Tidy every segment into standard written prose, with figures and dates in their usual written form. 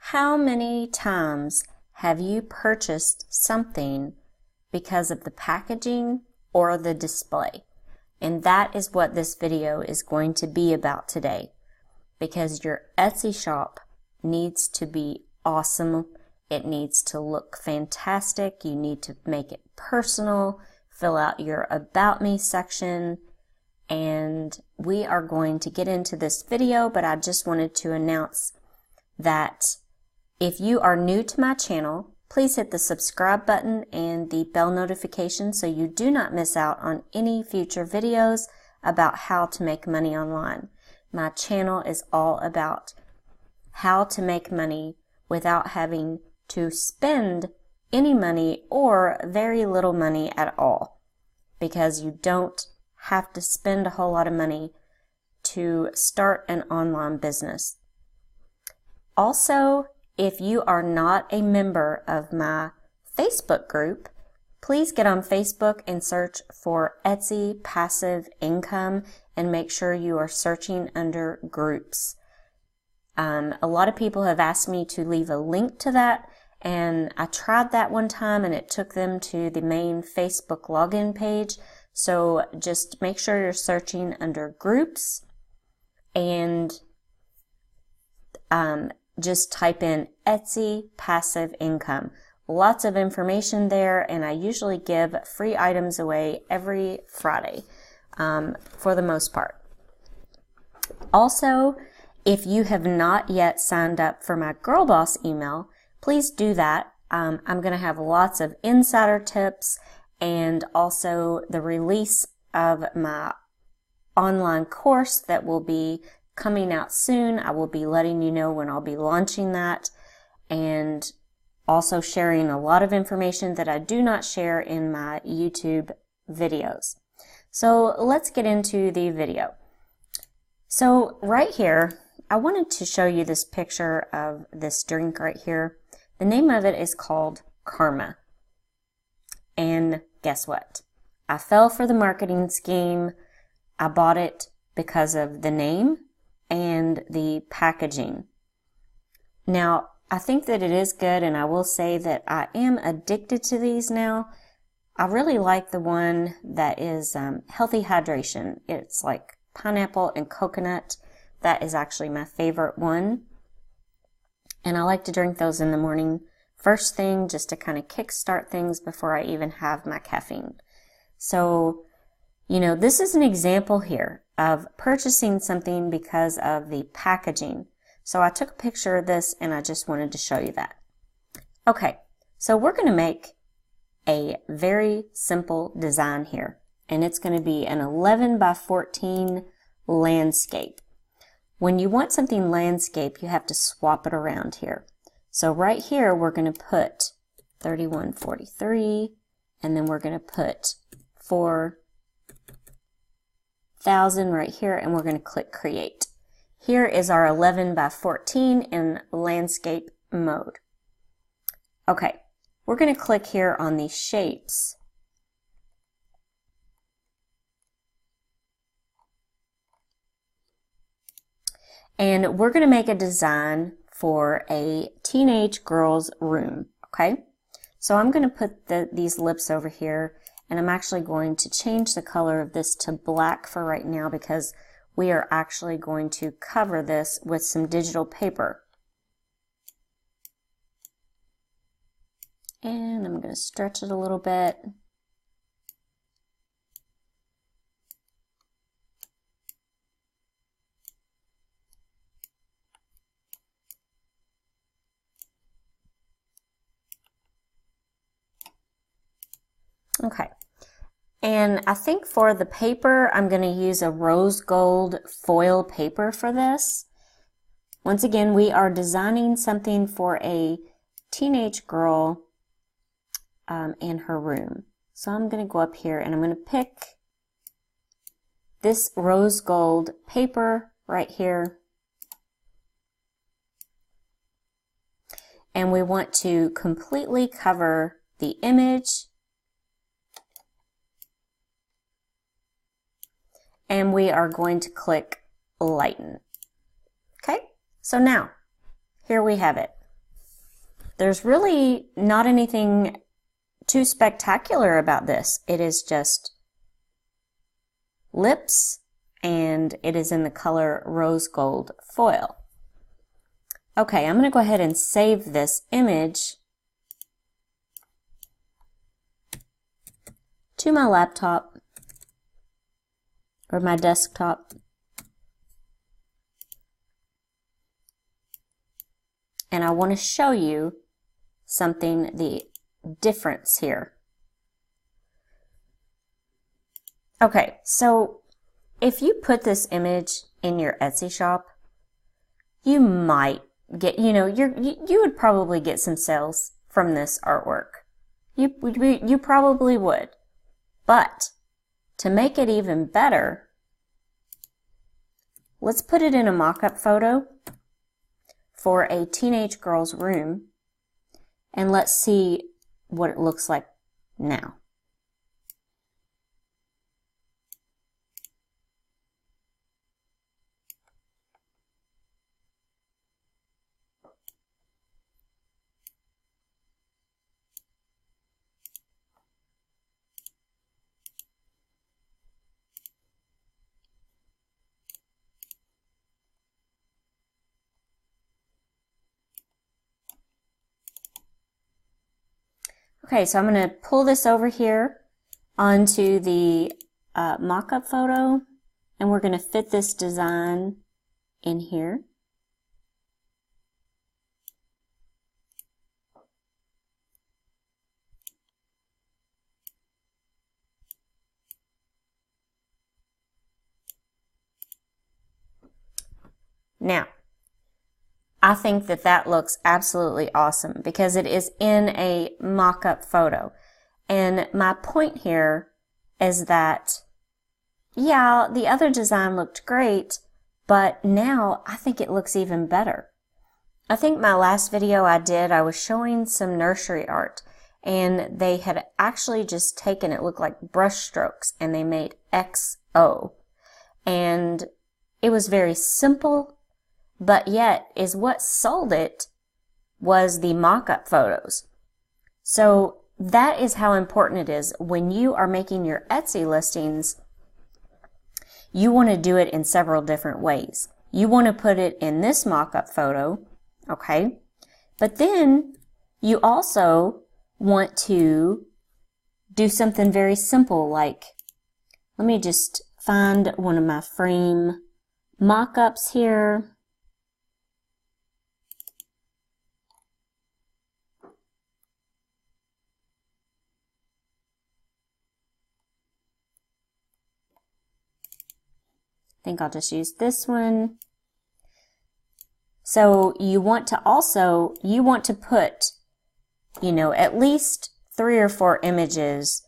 How many times have you purchased something because of the packaging or the display? And that is what this video is going to be about today, because your Etsy shop needs to be awesome. It needs to look fantastic. You need to make it personal, fill out your About Me section, and we are going to get into this video, but I just wanted to announce that if you are new to my channel, please hit the subscribe button and the bell notification so you do not miss out on any future videos about how to make money online. My channel is all about how to make money without having to spend any money or very little money at all, because you don't have to spend a whole lot of money to start an online business. Also, if you are not a member of my Facebook group, please get on Facebook and search for Etsy Passive Income and make sure you are searching under groups. A lot of people have asked me to leave a link to that, and I tried that one time and it took them to the main Facebook login page. So just make sure you're searching under groups and just type in Etsy Passive Income. Lots of information there, and I usually give free items away every Friday for the most part. Also, if you have not yet signed up for my Girl Boss email, please do that. I'm going to have lots of insider tips and also the release of my online course that will be coming out soon. I will be letting you know when I'll be launching that, and also sharing a lot of information that I do not share in my YouTube videos. So let's get into the video. So right here, I wanted to show you this picture of this drink right here. The name of it is called Karma. And guess what? I fell for the marketing scheme. I bought it because of the name and the packaging. Now, I think that it is good, and I will say that I am addicted to these now. I really like the one that is healthy hydration. It's like pineapple and coconut. That is actually my favorite one. And I like to drink those in the morning first thing, just to kind of kickstart things before I even have my caffeine. So, you know, this is an example here of purchasing something because of the packaging. So I took a picture of this and I just wanted to show you that. Okay, so we're going to make a very simple design here, and it's going to be an 11 by 14 landscape. When you want something landscape, you have to swap it around here. So right here, we're going to put 3143, and then we're going to put 4,000 right here, and we're going to click create. Here is our 11 by 14 in landscape mode. Okay, we're going to click here on these shapes. And we're going to make a design for a teenage girl's room, okay? So I'm going to put these lips over here, and I'm actually going to change the color of this to black for right now, because we are actually going to cover this with some digital paper. And I'm going to stretch it a little bit. Okay. And I think for the paper, I'm going to use a rose gold foil paper for this. Once again, we are designing something for a teenage girl in her room. So I'm going to go up here and I'm going to pick this rose gold paper right here. And we want to completely cover the image. And we are going to click lighten. Okay, so now here we have it. there's really not anything too spectacular about this. It is just lips, and it is in the color rose gold foil. Okay, I'm going to go ahead and save this image to my laptop or my desktop. And I want to show you something, the difference here. Okay, so if you put this image in your Etsy shop, you might get, you would probably get some sales from this artwork. You probably would. But to make it even better, let's put it in a mock-up photo for a teenage girl's room, and let's see what it looks like now. Okay, so I'm going to pull this over here onto the mock-up photo, and we're going to fit this design in here. Now, I think that that looks absolutely awesome because it is in a mock-up photo. And my point here is that, yeah, the other design looked great, but now I think it looks even better. I think my last video I was showing some nursery art, and they had actually just taken, it looked like brush strokes, and they made XO. And it was very simple, but yet is what sold it was the mock-up photos. So that is how important it is when you are making your Etsy listings. You want to do it in several different ways. You want to put it in this mock-up photo, okay? But then you also want to do something very simple, like, let me just find one of my frame mock-ups here. I think I'll just use this one. So you want to put, at least 3 or 4 images,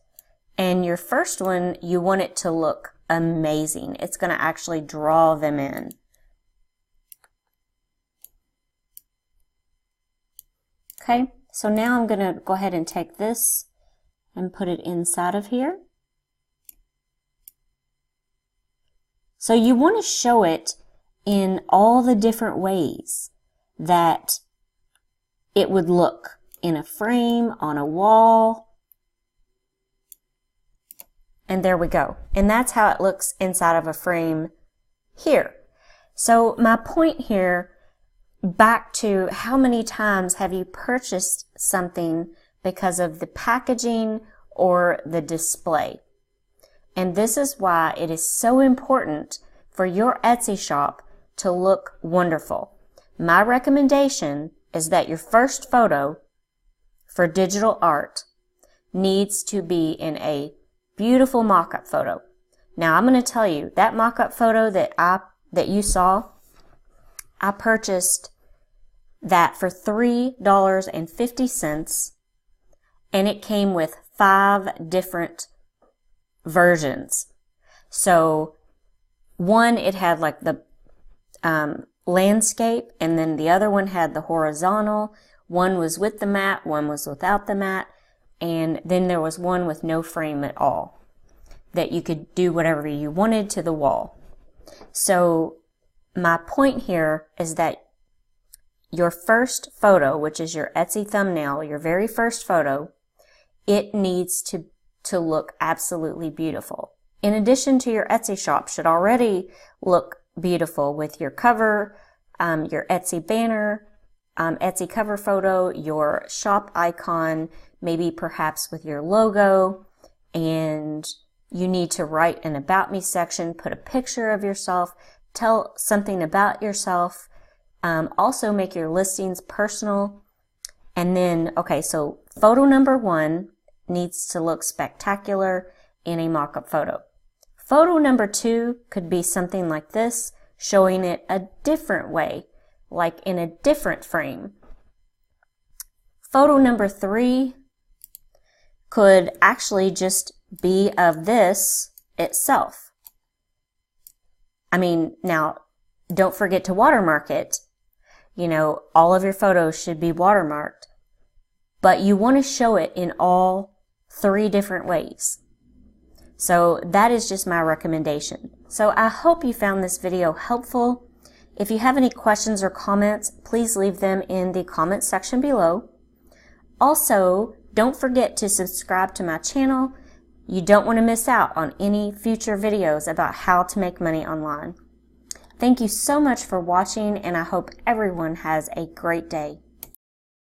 and your first one, you want it to look amazing. It's going to actually draw them in. Okay, so now I'm going to go ahead and take this and put it inside of here. So you want to show it in all the different ways that it would look in a frame, on a wall. And there we go. And that's how it looks inside of a frame here. So my point here, back to how many times have you purchased something because of the packaging or the display? And this is why it is so important for your Etsy shop to look wonderful. My recommendation is that your first photo for digital art needs to be in a beautiful mock-up photo. Now I'm going to tell you, that mock-up photo that you saw, I purchased that for $3.50, and it came with 5 different versions. So one, it had like the landscape, and then the other one had the horizontal. One was with the mat, one was without the mat, and then there was one with no frame at all that you could do whatever you wanted to the wall. So my point here is that your first photo, which is your Etsy thumbnail, your very first photo, it needs to look absolutely beautiful. In addition to your Etsy shop should already look beautiful with your cover, your Etsy banner, Etsy cover photo, your shop icon, maybe perhaps with your logo, and you need to write an About Me section, put a picture of yourself, tell something about yourself, also make your listings personal. And then, okay, so photo number 1 needs to look spectacular in a mock-up photo. Photo number 2 could be something like this, showing it a different way, like in a different frame. Photo number 3 could actually just be of this itself. I mean, now, don't forget to watermark it. You know, all of your photos should be watermarked, but you want to show it in all 3 different ways. So that is just my recommendation. So I hope you found this video helpful. If you have any questions or comments, please leave them in the comments section below. Also, don't forget to subscribe to my channel. You don't want to miss out on any future videos about how to make money online. Thank you so much for watching, and I hope everyone has a great day.